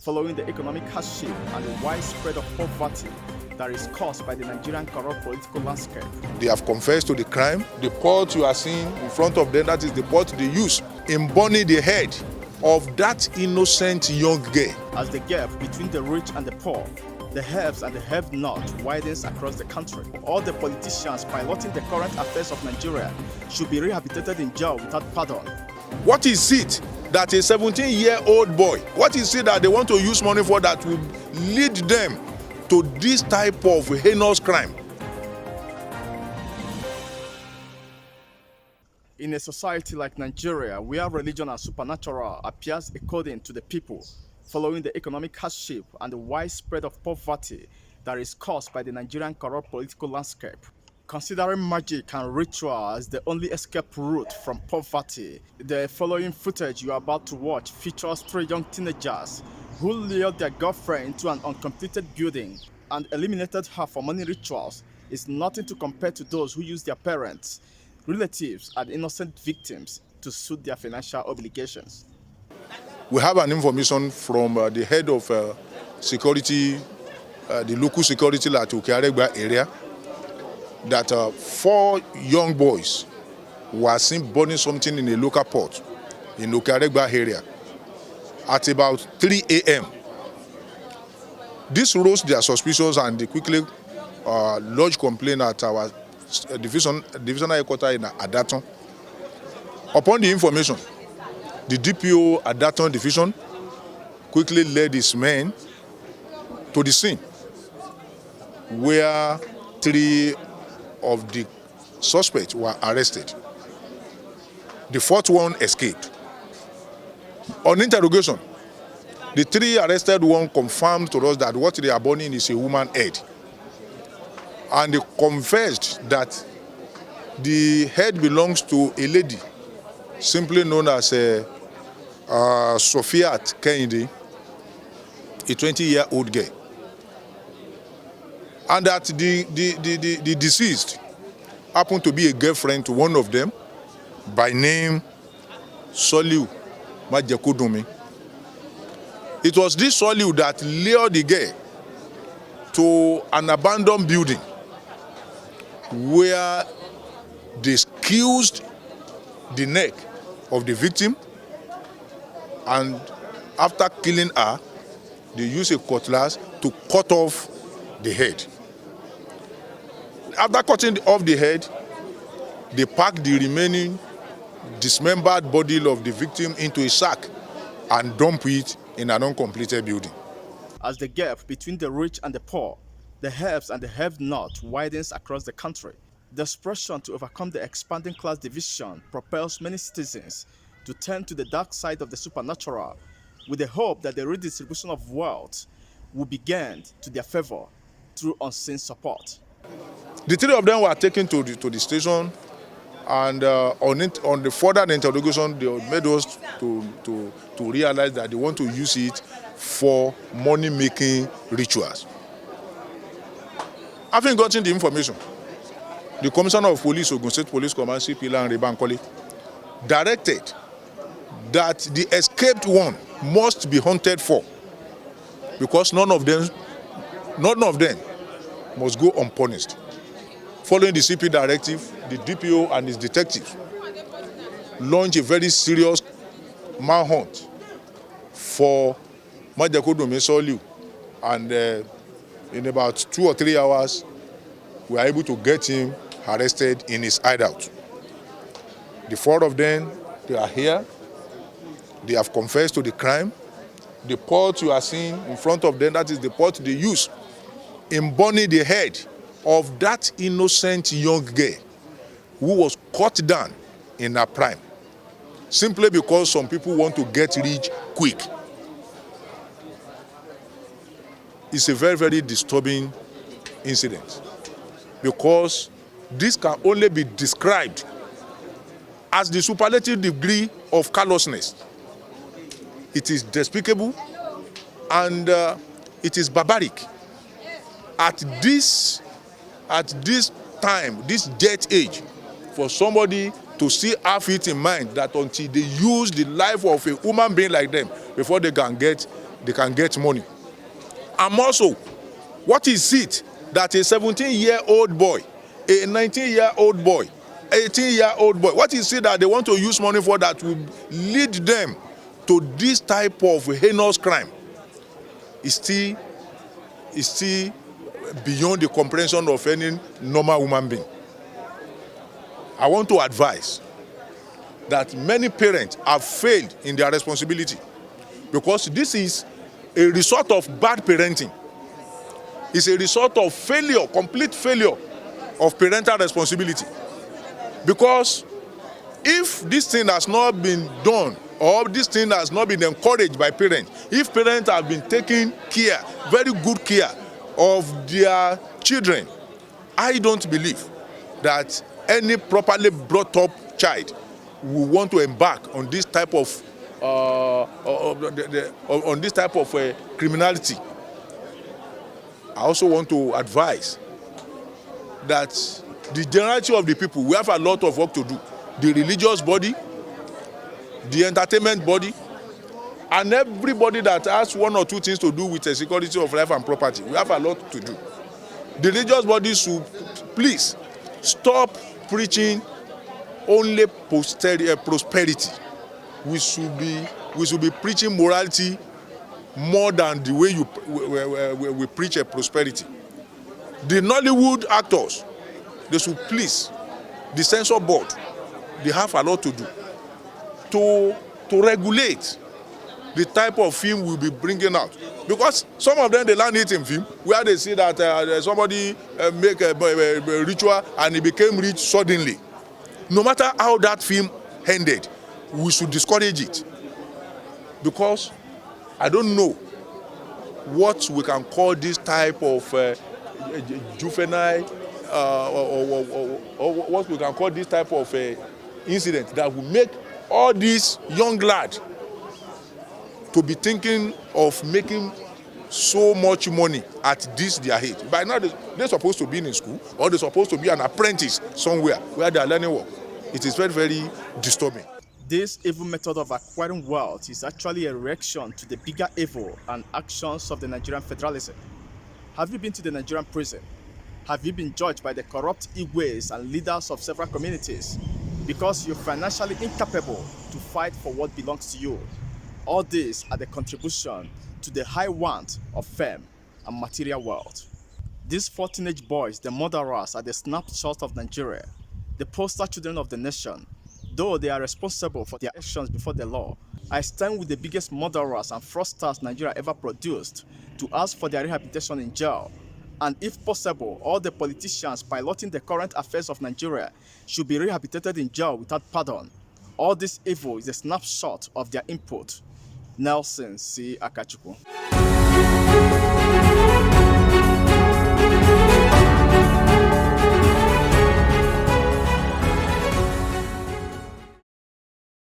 following the economic hardship and the widespread of poverty that is caused by the Nigerian corrupt political landscape. They have confessed to the crime. The pot you are seeing in front of them, that is the pot they use in burning the head of that innocent young girl. As the gap between the rich and the poor, the haves and the have-not widens across the country. All the politicians piloting the current affairs of Nigeria should be rehabilitated in jail without pardon. What is it that a 17-year-old boy, what is it that they want to use money for that will lead them to this type of heinous crime? In a society like Nigeria, where religion and supernatural appears according to the people, following the economic hardship and the widespread of poverty that is caused by the Nigerian corrupt political landscape, considering magic and ritual as the only escape route from poverty, the following footage you are about to watch features 3 young teenagers who lured their girlfriend into an uncompleted building and eliminated her for money rituals is nothing to compare to those who use their parents, relatives, and innocent victims to suit their financial obligations. We have an information from the head of security, the local security at Okearegba area, that 4 young boys were seen burning something in a local port in Okearegba area at about 3 a.m. This rose their suspicions and they quickly lodged complaint at our divisional headquarters in Adaton. Upon the information, the DPO Adaton division quickly led his men to the scene where 3 of the suspects were arrested. The 4th one escaped. On interrogation, the 3 arrested one confirmed to us that what they are burning is a woman's head. And they confessed that the head belongs to a lady simply known as Sofiat Khayide, a 20-year-old girl. And that the deceased happened to be a girlfriend to one of them by name Soliu Majekodunmi. It was this Soliu that lured the girl to an abandoned building where they squeezed the neck of the victim, and after killing her, they used a cutlass to cut off the head. After cutting off the head, they packed the remaining dismembered body of the victim into a sack and dumped it in an uncompleted building. As the gap between the rich and the poor, the haves and the have-not widens across the country, desperation to overcome the expanding class division propels many citizens to turn to the dark side of the supernatural with the hope that the redistribution of wealth will begin to their favor through unseen support. The 3 of them were taken to the station, and on the further interrogation, they made us to realize that they want to use it for money-making rituals. Having gotten the information, the Commissioner of Police, Ogun State Police Command, CP Lanre Bankole, directed that the escaped one must be hunted for, because none of them must go unpunished. Following the CP directive, the DPO and his detectives launched a very serious manhunt for Majekodunmi Soliu, and in about 2 or 3 hours, we were able to get him arrested in his hideout. The 4 of them, they are here. They have confessed to the crime. The pot you are seeing in front of them, that is the pot they use in burning the head of that innocent young girl who was cut down in her prime, simply because some people want to get rich quick. It's a very, very disturbing incident, because this can only be described as the superlative degree of callousness. It is despicable and it is barbaric. At this time, this jet age, for somebody to still have it in mind that until they use the life of a human being like them before they can get they can get money. And also, what is it that a 17-year-old boy, a 19-year-old boy, 18-year-old boy, what is it that they want to use money for that will lead them to this type of heinous crime? Is still beyond the comprehension of any normal human being. I want to advise that many parents have failed in their responsibility, because this is a result of bad parenting. It's a result of failure, complete failure of parental responsibility. Because if this thing has not been done, or this thing has not been encouraged by parents, if parents have been taking care, very good care of their children, I don't believe that any properly brought up child will want to embark on this type of criminality. I also want to advise that the generality of the people, we have a lot of work to do. The religious body, the entertainment body, and everybody that has one or two things to do with the security of life and property. We have a lot to do. The religious body should please stop preaching only prosperity. We should be preaching morality more than the way we preach a prosperity. The Nollywood actors, they should please, the censor board, they have a lot to do to regulate the type of film we'll be bringing out. Because some of them, they learn it in film, where they see that somebody make a ritual and he became rich suddenly. No matter how that film ended, we should discourage it. Because I don't know what we can call this type of juvenile or what we can call this type of incident that will make all these young lads to be thinking of making so much money at this their age. By now, they're supposed to be in school, or they're supposed to be an apprentice somewhere where they are learning work. It is very, very disturbing. This evil method of acquiring wealth is actually a reaction to the bigger evil and actions of the Nigerian federalism. Have you been to the Nigerian prison? Have you been judged by the corrupt Igwes and leaders of several communities because you're financially incapable to fight for what belongs to you? All these are the contribution to the high want of fame and material wealth. These four teenage boys, the murderers, are the snapshot of Nigeria, the poster children of the nation. Though they are responsible for their actions before the law, I stand with the biggest murderers and fraudsters Nigeria ever produced to ask for their rehabilitation in jail. And if possible, all the politicians piloting the current affairs of Nigeria should be rehabilitated in jail without pardon. All this evil is a snapshot of their input. Nelson C. Akachukwu.